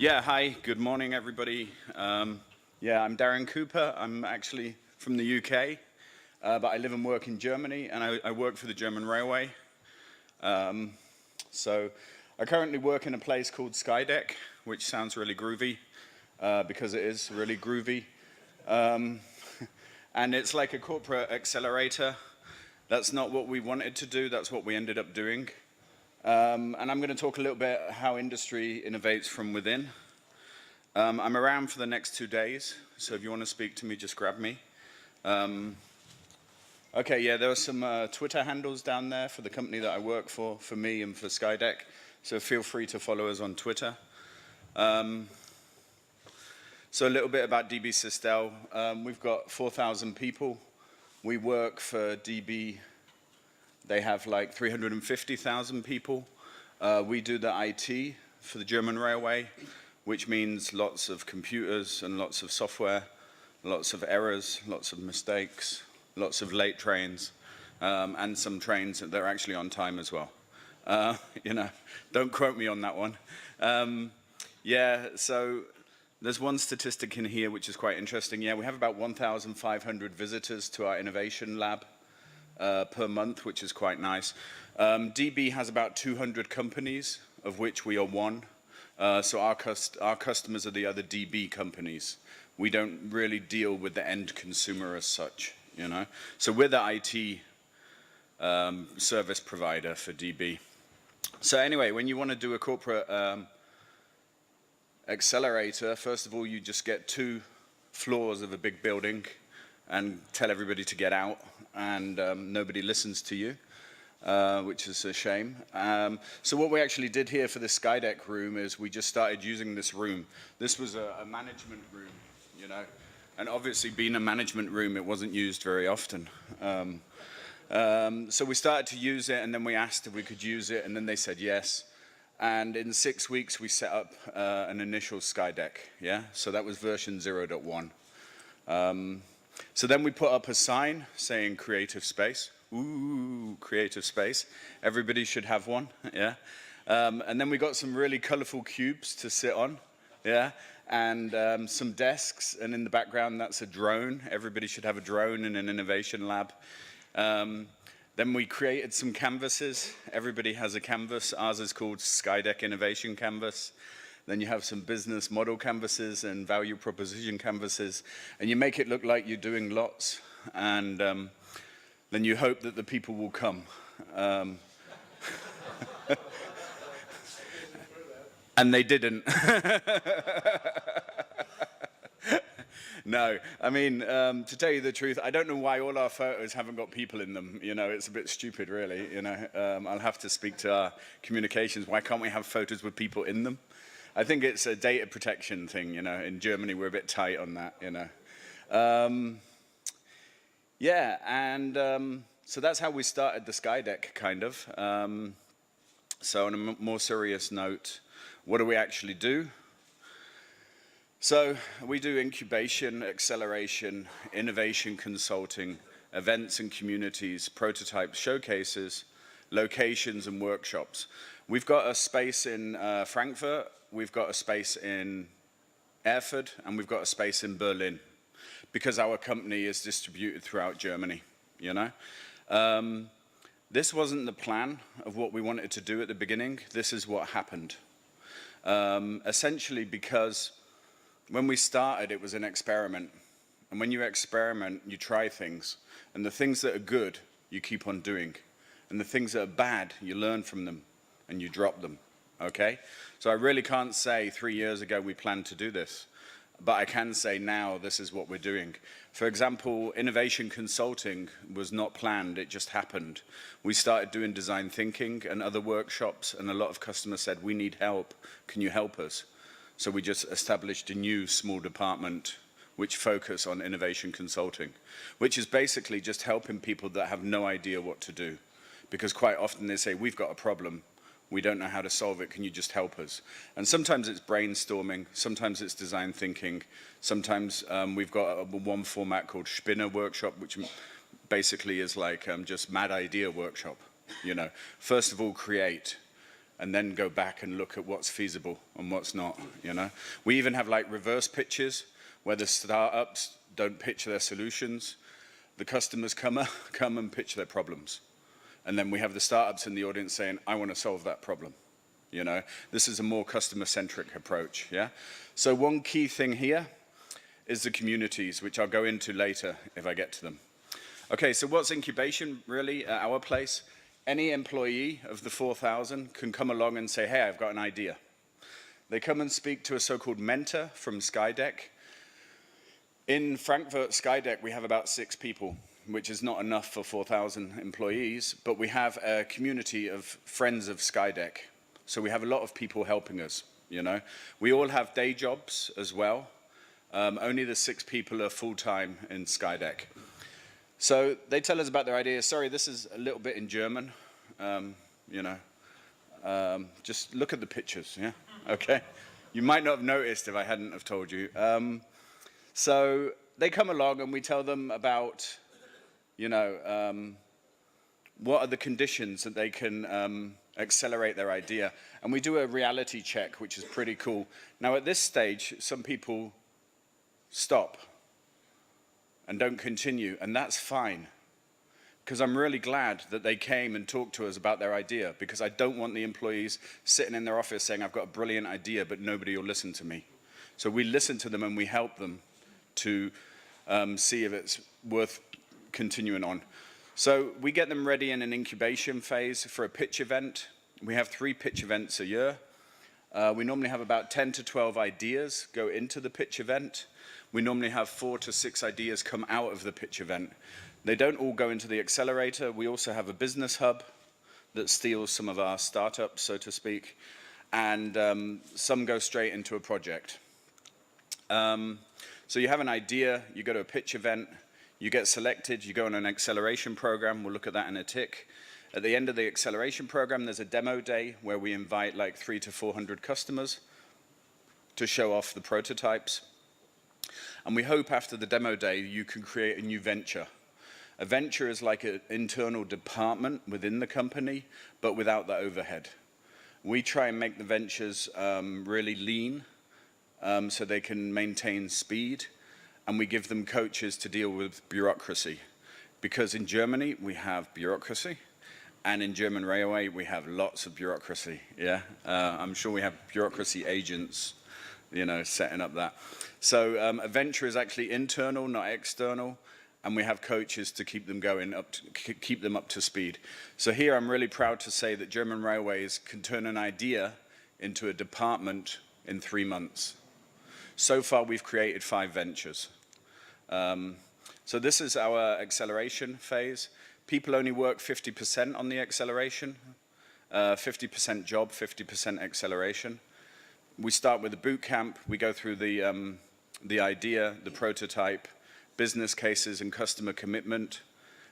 Yeah, hi, good morning, everybody. Yeah, I'm Darren Cooper. I'm actually from the UK, but I live and work in Germany, and I work for the German Railway. So I currently work in a place called Skydeck, which sounds really groovy, because it is really groovy. And it's like a corporate accelerator. That's not what we wanted to do, that's what we ended up doing. And I'm going to talk a little bit how industry innovates from within. I'm around for the next 2 days, so if you want to speak to me, just grab me. Okay, yeah, there are some Twitter handles down there for the company that I work for me and for Skydeck, so feel free to follow us on Twitter. So a little bit about DB Sistel. We've got 4,000 people. We work for DB. They have like 350,000 people. We do the IT for the German Railway, which means lots of computers and lots of software, lots of errors, lots of mistakes, lots of late trains, and some trains that are actually on time as well. You know, don't quote me on that one. Yeah, so there's one statistic in here which is quite interesting. Yeah, we have about 1,500 visitors to our innovation lab per month, which is quite nice. DB has about 200 companies, of which we are one. So our customers are the other DB companies. We don't really deal with the end consumer as such, you know. So we're the IT service provider for DB. So anyway, when you want to do a corporate accelerator, first of all, you just get 2 floors of a big building and tell everybody to get out, and nobody listens to you, which is a shame. So what we actually did here for the Skydeck room is we just started using this room. This was a management room, you know, and obviously being a management room, it wasn't used very often. So we started to use it, and then we asked if we could use it, and then they said yes. And in 6 weeks, we set up an initial Skydeck, yeah? So that was version 0.1. So then we put up a sign saying creative space. Ooh, creative space. Everybody should have one, yeah? And then we got some really colorful cubes to sit on, yeah? And some desks, and in the background, that's a drone. Everybody should have a drone in an innovation lab. Then we created some canvases. Everybody has a canvas. Ours is called Skydeck Innovation Canvas. Then you have some business model canvases and value proposition canvases. And you make it look like you're doing lots. And then you hope that the people will come. And they didn't. No, I mean, to tell you the truth, I don't know why all our photos haven't got people in them. You know, it's a bit stupid, really. You know, I'll have to speak to our communications. Why can't we have photos with people in them? I think it's a data protection thing. You know, in Germany we're a bit tight on that. You know, yeah, and so that's how we started the Skydeck, kind of. So on a more serious note, what do we actually do? So we do incubation, acceleration, innovation consulting, events and communities, prototypes, showcases, locations and workshops. We've got a space in Frankfurt, we've got a space in Erfurt, and we've got a space in Berlin, because our company is distributed throughout Germany, you know. This wasn't the plan of what we wanted to do at the beginning. This is what happened. Essentially because when we started, it was an experiment. And when you experiment, you try things. And the things that are good, you keep on doing. And the things that are bad, you learn from them and you drop them, okay? So I really can't say 3 years ago we planned to do this. But I can say now this is what we're doing. For example, innovation consulting was not planned, it just happened. We started doing design thinking and other workshops, and a lot of customers said, we need help, can you help us? So we just established a new small department which focus on innovation consulting, which is basically just helping people that have no idea what to do. Because quite often they say, we've got a problem, we don't know how to solve it, can you just help us? And sometimes it's brainstorming, sometimes it's design thinking, sometimes we've got one format called Spinner Workshop, which basically is like just mad idea workshop, you know. First of all, create. and then go back and look at what's feasible and what's not, you know. We even have like reverse pitches where the startups don't pitch their solutions. The customers come and pitch their problems. And then we have the startups in the audience saying, I want to solve that problem. You know, this is a more customer-centric approach, yeah? So one key thing here is the communities, which I'll go into later if I get to them. Okay, so what's incubation really at our place? Any employee of the 4,000 can come along and say, hey, I've got an idea. They come and speak to a so-called mentor from Skydeck. In Frankfurt, Skydeck, we have about 6 people, which is not enough for 4,000 employees, but we have a community of friends of Skydeck. So we have a lot of people helping us, you know. We all have day jobs as well. Only the 6 people are full-time in Skydeck. So they tell us about their ideas. Sorry, this is a little bit in German, you know. Just look at the pictures, yeah? Okay. You might not have noticed if I hadn't have told you. So they come along and we tell them about, you know, what are the conditions that they can accelerate their idea. And we do a reality check, which is pretty cool. Now at this stage, some people stop and don't continue, and that's fine. Because I'm really glad that they came and talked to us about their idea, because I don't want the employees sitting in their office saying, I've got a brilliant idea, but nobody will listen to me. So we listen to them and we help them to see if it's worth continuing on. So we get them ready in an incubation phase for a pitch event. We have 3 pitch events a year. We normally have about 10 to 12 ideas go into the pitch event. We normally have 4 to 6 ideas come out of the pitch event. They don't all go into the accelerator. We also have a business hub that steals some of our startups, so to speak, and some go straight into a project. So you have an idea, you go to a pitch event, you get selected, you go on an acceleration program. We'll look at that in a tick. At the end of the acceleration program, there's a demo day where we invite like 300 to 400 customers to show off the prototypes. And we hope after the demo day, you can create a new venture. A venture is like an internal department within the company, but without the overhead. We try and make the ventures really lean so they can maintain speed, and we give them coaches to deal with bureaucracy. Because in Germany, we have bureaucracy, and in German Railway, we have lots of bureaucracy, yeah? I'm sure we have bureaucracy agents, you know, setting up that. So a venture is actually internal, not external, and we have coaches to keep them going, keep them up to speed. So here I'm really proud to say that German Railways can turn an idea into a department in 3 months. So far we've created 5 ventures. So this is our acceleration phase. People only work 50% on the acceleration, 50% job, 50% acceleration. We start with a boot camp. We go through the idea, the prototype, business cases and customer commitment,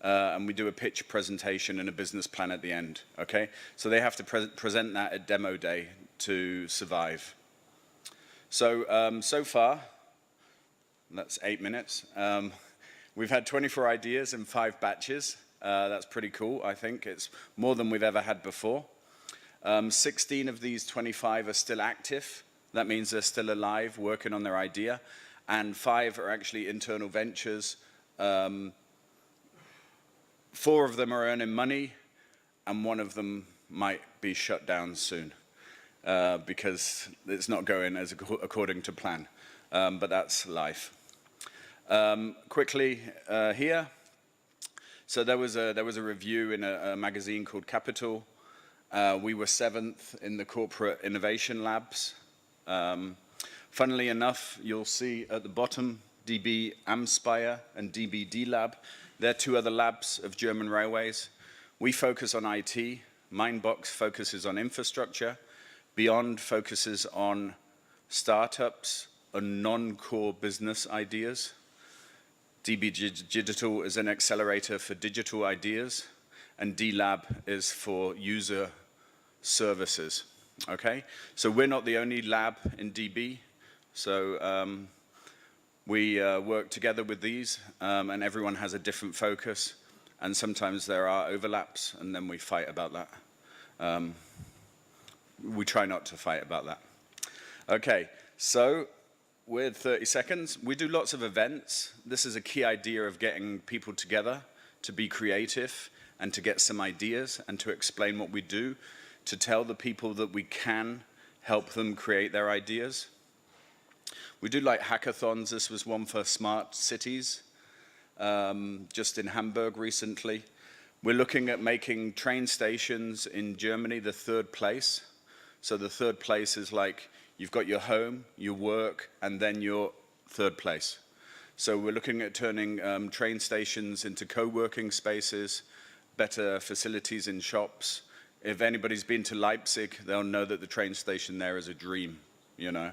and we do a pitch presentation and a business plan at the end, okay? So they have to present that at demo day to survive. So, so far, that's 8 minutes. We've had 24 ideas in 5 batches. That's pretty cool, I think. It's more than we've ever had before. 16 of these 25 are still active. That means they're still alive, working on their idea. And 5 are actually internal ventures. 4 of them are earning money, and 1 of them might be shut down soon because it's not going as according to plan. But that's life. Quickly here. So there was a review in a magazine called Capital. We were 7th in the corporate innovation labs. Funnily enough, you'll see at the bottom DB Amspire and DB D-Lab. They're 2 other labs of German Railways. We focus on IT. Mindbox focuses on infrastructure. Beyond focuses on startups and non-core business ideas. DB Digital is an accelerator for digital ideas, and D-Lab is for user services, okay? So we're not the only lab in DB, so we work together with these, and everyone has a different focus, and sometimes there are overlaps, and then we fight about that. we try not to fight about that. Okay, so with 30 seconds, we do lots of events. This is a key idea of getting people together to be creative and to get some ideas and to explain what we do, to tell the people that we can help them create their ideas. We do like hackathons. This was one for smart cities, just in Hamburg recently. We're looking at making train stations in Germany the third place. So the third place is like you've got your home, your work, and then your third place. So we're looking at turning train stations into co-working spaces, better facilities in shops. If anybody's been to Leipzig, they'll know that the train station there is a dream, you know.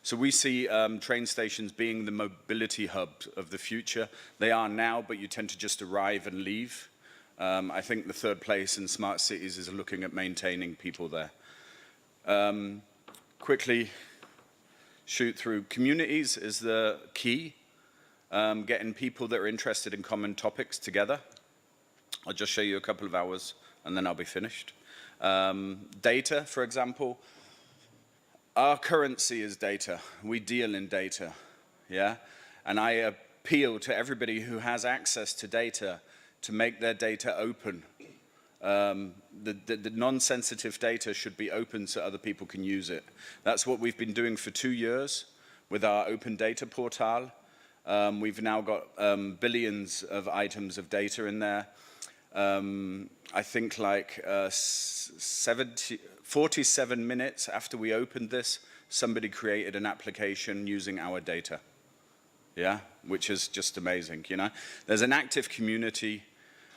So we see train stations being the mobility hub of the future. They are now, but you tend to just arrive and leave. I think the third place in smart cities is looking at maintaining people there. Quickly shoot through. Communities is the key. Getting people that are interested in common topics together. I'll just show you a couple of hours and then I'll be finished. Data, for example. Our currency is data. We deal in data, yeah? And I appeal to everybody who has access to data to make their data open. The non-sensitive data should be open so other people can use it. That's what we've been doing for 2 years with our open data portal. We've now got billions of items of data in there. I think like 47 minutes after we opened this, somebody created an application using our data. Yeah, which is just amazing, you know. There's an active community,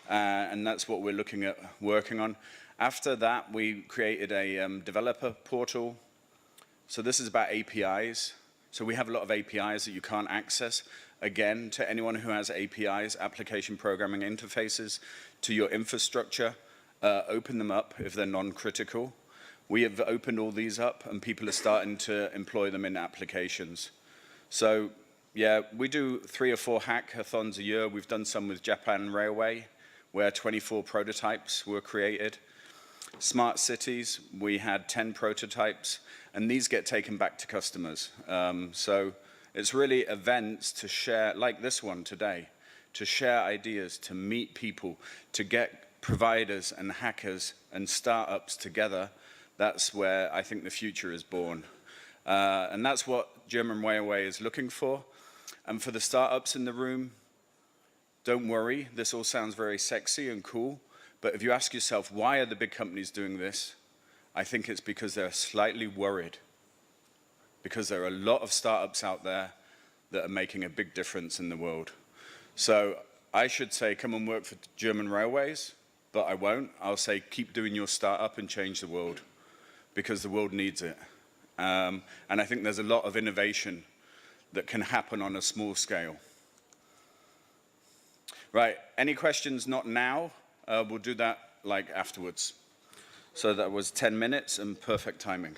and that's what we're looking at working on. After that, we created a developer portal. So this is about APIs. So we have a lot of APIs that you can't access. Again, to anyone who has APIs, application programming interfaces, to your infrastructure, open them up if they're non-critical. We have opened all these up, and people are starting to employ them in applications. So, yeah, we do 3 or 4 hackathons a year. We've done some with Japan Railway, where 24 prototypes were created. Smart cities, we had 10 prototypes, and these get taken back to customers. So it's really events to share, like this one today, to share ideas, to meet people, to get providers and hackers and startups together. That's where I think the future is born. And that's what German Railway is looking for. And for the startups in the room, don't worry, this all sounds very sexy and cool, but if you ask yourself, why are the big companies doing this? I think it's because they're slightly worried. Because there are a lot of startups out there that are making a big difference in the world. So I should say, come and work for German Railways, but I won't. I'll say, keep doing your startup and change the world, because the world needs it. And I think there's a lot of innovation that can happen on a small scale. Right, any questions? Not now. We'll do that like afterwards. So that was 10 minutes and perfect timing.